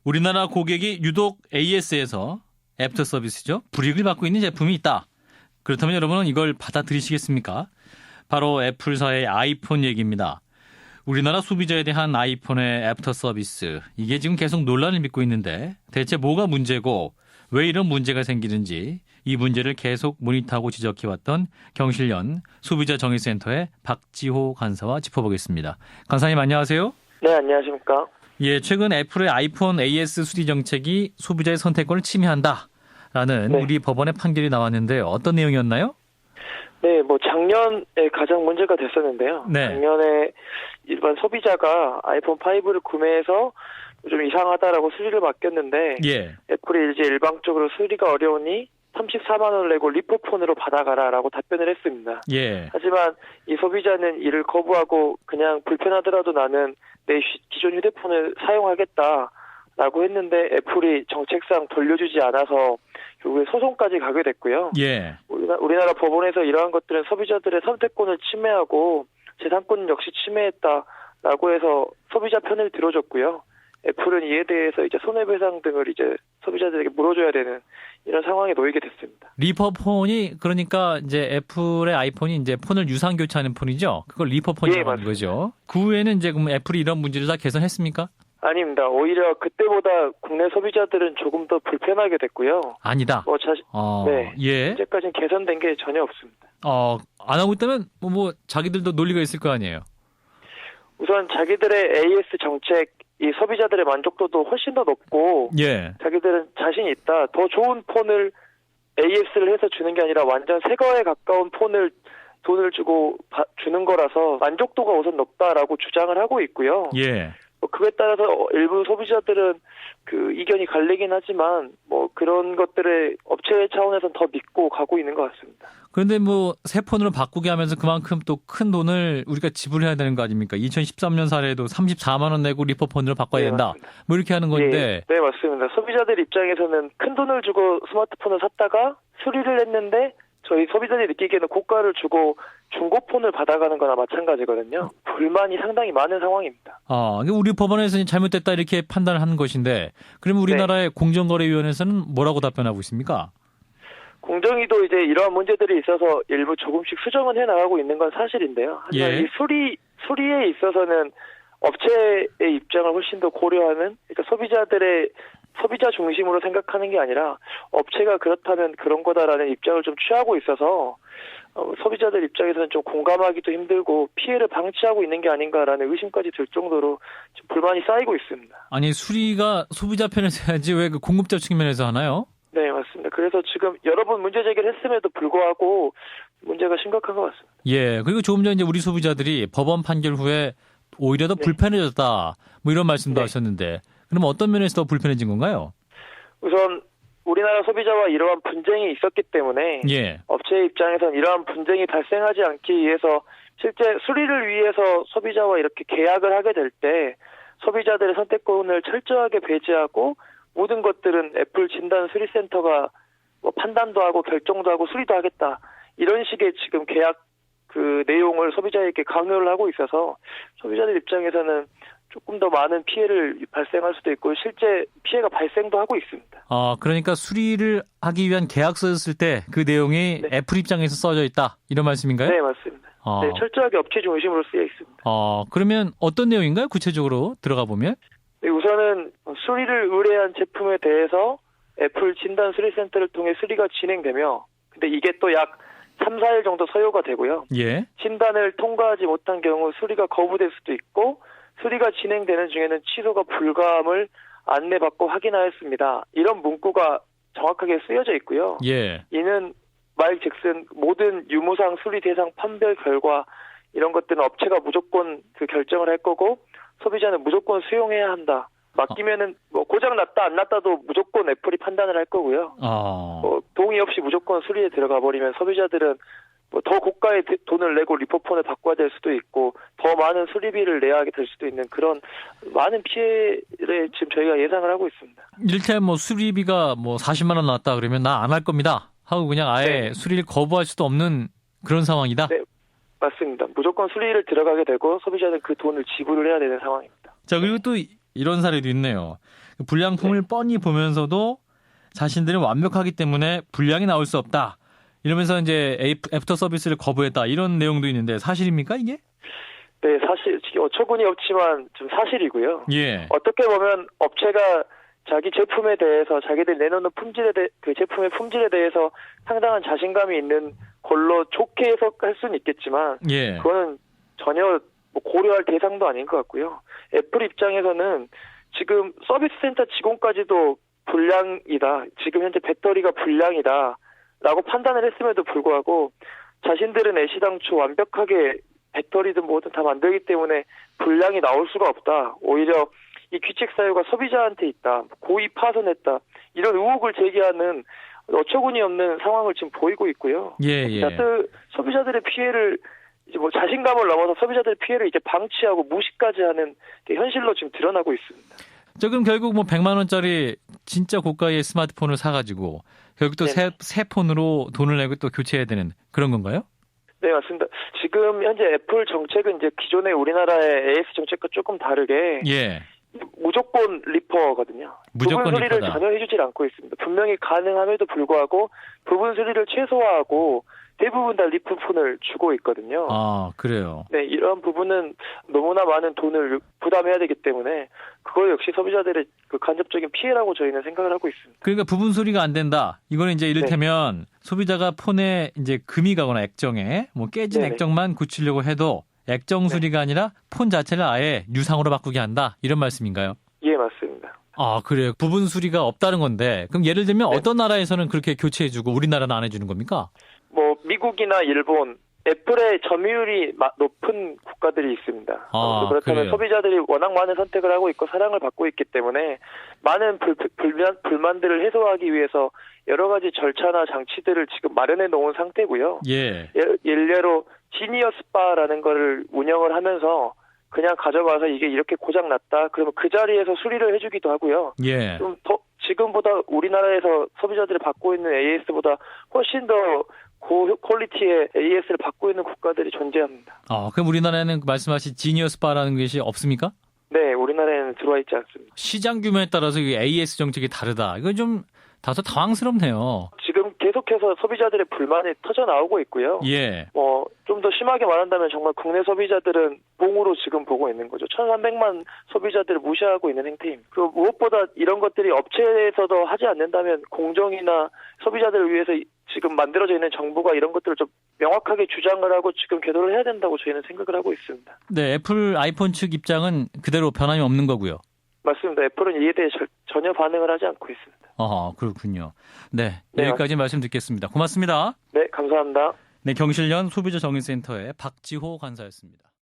우리나라 고객이 유독 AS에서 애프터 서비스죠. 불이익을 받고 있는 제품이 있다. 그렇다면 여러분은 이걸 받아들이시겠습니까? 바로 애플사의 아이폰 얘기입니다. 우리나라 소비자에 대한 아이폰의 애프터 서비스. 이게 지금 계속 논란을 빚고 있는데 대체 뭐가 문제고 왜 이런 문제가 생기는지 이 문제를 계속 모니터하고 지적해왔던 경실련 소비자정의센터의 박지호 간사와 짚어보겠습니다. 간사님 안녕하세요. 네, 안녕하십니까. 예, 최근 애플의 아이폰 AS 수리 정책이 소비자의 선택권을 침해한다라는 네. 우리 법원의 판결이 나왔는데 어떤 내용이었나요? 네, 작년에 가장 문제가 됐었는데요. 네. 작년에 일반 소비자가 아이폰 5를 구매해서 좀 이상하다라고 수리를 맡겼는데 예. 애플이 이제 일방적으로 수리가 어려우니 34만 원을 내고 리포폰으로 받아가라라고 답변을 했습니다. 예. 하지만 이 소비자는 이를 거부하고 그냥 불편하더라도 나는 내 기존 휴대폰을 사용하겠다라고 했는데 애플이 정책상 돌려주지 않아서 결국에 소송까지 가게 됐고요. 예. 우리나라 법원에서 이러한 것들은 소비자들의 선택권을 침해하고 재산권 역시 침해했다라고 해서 소비자 편을 들어줬고요. 애플은 이에 대해서 이제 손해배상 등을 이제 소비자들에게 물어줘야 되는 이런 상황에 놓이게 됐습니다. 리퍼폰이 그러니까 이제 애플의 아이폰이 이제 폰을 유상 교체하는 폰이죠. 그걸 리퍼폰이라고 하는 거죠. 그 후에는 이제 그럼 애플이 이런 문제를 다 개선했습니까? 아닙니다. 오히려 그때보다 국내 소비자들은 조금 더 불편하게 됐고요. 아니다. 네. 예. 현재까지는 개선된 게 전혀 없습니다. 안 하고 있다면 뭐 자기들도 논리가 있을 거 아니에요. 우선 자기들의 AS 정책, 이 소비자들의 만족도도 훨씬 더 높고, 예. 자기들은 자신이 있다. 더 좋은 폰을 AS를 해서 주는 게 아니라 완전 새 거에 가까운 폰을 돈을 주고 주는 거라서 만족도가 우선 높다라고 주장을 하고 있고요. 예. 그에 따라서 일부 소비자들은 그 이견이 갈리긴 하지만 그런 것들을 업체 차원에서는 더 믿고 가고 있는 것 같습니다. 그런데 새 폰으로 바꾸게 하면서 그만큼 또 큰 돈을 우리가 지불해야 되는 거 아닙니까? 2013년 사례도 34만 원 내고 리퍼폰으로 바꿔야 된다. 맞습니다. 이렇게 하는 건데. 네, 맞습니다. 소비자들 입장에서는 큰 돈을 주고 스마트폰을 샀다가 수리를 했는데 저희 소비자들이 느끼기에는 고가를 주고 중고폰을 받아가는 거나 마찬가지거든요. 불만이 상당히 많은 상황입니다. 우리 법원에서는 잘못됐다 이렇게 판단을 하는 것인데 그러면 우리나라의 공정거래위원회에서는 뭐라고 답변하고 있습니까? 공정위도 이제 이러한 문제들이 있어서 일부 조금씩 수정은 해나가고 있는 건 사실인데요. 하지만 이 수리에 있어서는 업체의 입장을 훨씬 더 고려하는, 그러니까 소비자 중심으로 생각하는 게 아니라 업체가 그렇다면 그런 거다라는 입장을 좀 취하고 있어서 소비자들 입장에서는 좀 공감하기도 힘들고 피해를 방치하고 있는 게 아닌가라는 의심까지 들 정도로 좀 불만이 쌓이고 있습니다. 아니 수리가 소비자 편에서 해야지 왜 그 공급자 측면에서 하나요? 네, 맞습니다. 그래서 지금 여러 번 문제 제기를 했음에도 불구하고 문제가 심각한 것 같습니다. 예, 그리고 조금 전에 이제 우리 소비자들이 법원 판결 후에 오히려 더 불편해졌다 이런 말씀도 하셨는데 그럼 어떤 면에서 더 불편해진 건가요? 우선 우리나라 소비자와 이러한 분쟁이 있었기 때문에 업체의 입장에서는 이러한 분쟁이 발생하지 않기 위해서 실제 수리를 위해서 소비자와 이렇게 계약을 하게 될 때 소비자들의 선택권을 철저하게 배제하고 모든 것들은 애플 진단 수리센터가 판단도 하고 결정도 하고 수리도 하겠다. 이런 식의 지금 계약 그 내용을 소비자에게 강요를 하고 있어서 소비자들 입장에서는 조금 더 많은 피해를 발생할 수도 있고 실제 피해가 발생도 하고 있습니다. 그러니까 수리를 하기 위한 계약서를 쓸 때 그 내용이 애플 입장에서 써져 있다. 이런 말씀인가요? 네, 맞습니다. 네, 철저하게 업체 중심으로 쓰여 있습니다. 그러면 어떤 내용인가요? 구체적으로 들어가 보면? 네, 우선은 수리를 의뢰한 제품에 대해서 애플 진단 수리센터를 통해 수리가 진행되며 근데 이게 또 약 3, 4일 정도 소요가 되고요. 예. 진단을 통과하지 못한 경우 수리가 거부될 수도 있고 수리가 진행되는 중에는 취소가 불가함을 안내받고 확인하였습니다. 이런 문구가 정확하게 쓰여져 있고요. 예. 이는 말즉슨 모든 유무상 수리 대상 판별 결과 이런 것들은 업체가 무조건 그 결정을 할 거고 소비자는 무조건 수용해야 한다. 맡기면은 고장 났다 안 났다도 무조건 애플이 판단을 할 거고요. 동의 없이 무조건 수리에 들어가 버리면 소비자들은 더 고가의 돈을 내고 리퍼폰을 바꿔야 될 수도 있고 더 많은 수리비를 내야 하게 될 수도 있는 그런 많은 피해를 지금 저희가 예상을 하고 있습니다. 이를테면 수리비가 40만 원 나왔다 그러면 나 안 할 겁니다 하고 그냥 아예 수리를 거부할 수도 없는 그런 상황이다? 네, 맞습니다. 무조건 수리를 들어가게 되고 소비자는 그 돈을 지불을 해야 되는 상황입니다. 자, 그리고 또 이런 사례도 있네요. 불량품을 뻔히 보면서도 자신들은 완벽하기 때문에 불량이 나올 수 없다. 이러면서 이제 애프터 서비스를 거부했다. 이런 내용도 있는데 사실입니까 이게? 네, 사실 어처구니 없지만 좀 사실이고요. 예. 어떻게 보면 업체가 자기 제품에 대해서 자기들 내놓는 그 제품의 품질에 대해서 상당한 자신감이 있는 걸로 좋게 해석할 수는 있겠지만 예. 그거는 전혀 고려할 대상도 아닌 것 같고요. 애플 입장에서는 지금 서비스 센터 직원까지도 불량이다. 지금 현재 배터리가 불량이다. 라고 판단을 했음에도 불구하고 자신들은 애시당초 완벽하게 배터리든 뭐든 다 만들기 때문에 불량이 나올 수가 없다. 오히려 이 규칙 사유가 소비자한테 있다. 고의 파손했다. 이런 의혹을 제기하는 어처구니 없는 상황을 지금 보이고 있고요. 예. 소비자들의 피해를 이제 자신감을 넘어서 소비자들의 피해를 이제 방치하고 무시까지 하는 현실로 지금 드러나고 있습니다. 그럼 결국 100만 원짜리 진짜 고가의 스마트폰을 사가지고 결국 또 새 폰으로 돈을 내고 또 교체해야 되는 그런 건가요? 네, 맞습니다. 지금 현재 애플 정책은 이제 기존의 우리나라의 AS 정책과 조금 다르게 무조건 리퍼거든요. 부분 수리를 전혀 해주질 않고 있습니다. 분명히 가능함에도 불구하고 부분 수리를 최소화하고 대부분 다 리프폰을 주고 있거든요. 아, 그래요? 네, 이런 부분은 너무나 많은 돈을 부담해야 되기 때문에 그거 역시 소비자들의 그 간접적인 피해라고 저희는 생각을 하고 있습니다. 그러니까 부분 수리가 안 된다. 이거는 이제 이를테면 소비자가 폰에 이제 금이 가거나 액정에 깨진 액정만 고치려고 해도 액정 수리가 아니라 폰 자체를 아예 유상으로 바꾸게 한다. 이런 말씀인가요? 예, 맞습니다. 아, 그래요. 부분 수리가 없다는 건데 그럼 예를 들면 어떤 나라에서는 그렇게 교체해주고 우리나라는 안 해주는 겁니까? 미국이나 일본, 애플의 점유율이 높은 국가들이 있습니다. 그렇다면 그래요? 소비자들이 워낙 많은 선택을 하고 있고 사랑을 받고 있기 때문에 많은 불만들을 해소하기 위해서 여러 가지 절차나 장치들을 지금 마련해 놓은 상태고요. 예를 지니어스바라는 거를 운영을 하면서 그냥 가져가서 이게 이렇게 고장 났다. 그러면 그 자리에서 수리를 해주기도 하고요. 좀 더 지금보다 우리나라에서 소비자들이 받고 있는 AS보다 훨씬 더 고퀄리티의 AS를 받고 있는 국가들이 존재합니다. 그럼 우리나라에는 말씀하신 지니어스바라는 것이 없습니까? 네, 우리나라에는 들어와 있지 않습니다. 시장 규모에 따라서 AS 정책이 다르다. 이건 좀 다소 당황스럽네요. 지금 계속해서 소비자들의 불만이 터져 나오고 있고요. 좀 더 심하게 말한다면 정말 국내 소비자들은 봉으로 지금 보고 있는 거죠. 1,300만 소비자들을 무시하고 있는 행태입니다. 그 무엇보다 이런 것들이 업체에서도 하지 않는다면 공정이나 소비자들을 위해서 지금 만들어져 있는 정부가 이런 것들을 좀 명확하게 주장을 하고 지금 계도를 해야 된다고 저희는 생각을 하고 있습니다. 네, 애플 아이폰 측 입장은 그대로 변함이 없는 거고요. 맞습니다. 애플은 이에 대해 전혀 반응을 하지 않고 있습니다. 그렇군요. 네, 여기까지 말씀 듣겠습니다. 고맙습니다. 네, 감사합니다. 네, 경실련 소비자 정의센터의 박지호 관사였습니다.